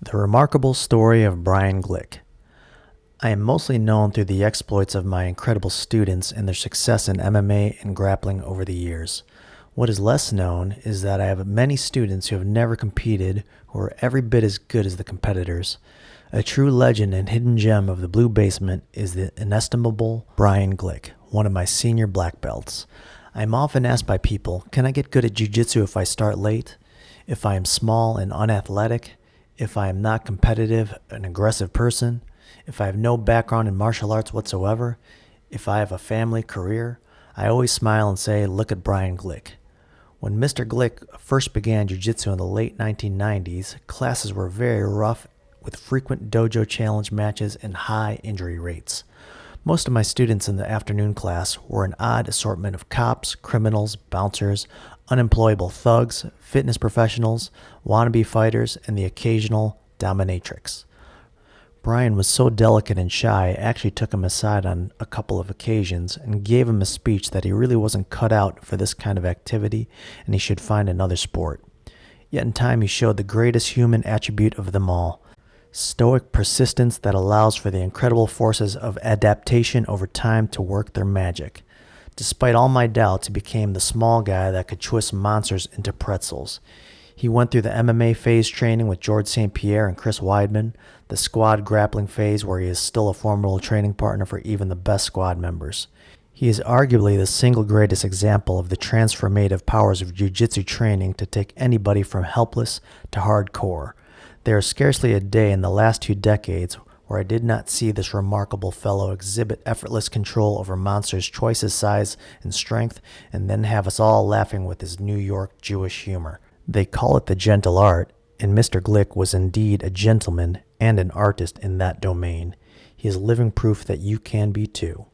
The remarkable story of Brian Glick. I am mostly known through the exploits of my incredible students and their success in MMA and grappling over the years. What is less known is that I have many students who have never competed who are every bit as good as the competitors. A true legend and hidden gem of the blue basement is the inestimable Brian Glick, one of my senior black belts. I am often asked by people, can I get good at jiu-jitsu if I start late? If I am small and unathletic? If I am not competitive, an aggressive person? If I have no background in martial arts whatsoever? If I have a family career? I always smile and say, look at Brian Glick. When Mr. Glick first began jiu-jitsu in the late 1990s, classes were very rough with frequent dojo challenge matches and high injury rates. Most of my students in the afternoon class were an odd assortment of cops, criminals, bouncers, unemployable thugs, fitness professionals, wannabe fighters, and the occasional dominatrix. Brian was so delicate and shy, I actually took him aside on a couple of occasions and gave him a speech that he really wasn't cut out for this kind of activity and he should find another sport. Yet in time he showed the greatest human attribute of them all, stoic persistence that allows for the incredible forces of adaptation over time to work their magic. Despite all my doubts, he became the small guy that could twist monsters into pretzels. He went through the MMA phase training with George St. Pierre and Chris Weidman, the squad grappling phase where he is still a formidable training partner for even the best squad members. He is arguably the single greatest example of the transformative powers of jiu-jitsu training to take anybody from helpless to hardcore. There is scarcely a day in the last 2 decades where I did not see this remarkable fellow exhibit effortless control over monsters twice his size and strength, and then have us all laughing with his New York Jewish humor. They call it the gentle art, and Mr. Glick was indeed a gentleman and an artist in that domain. He is living proof that you can be too.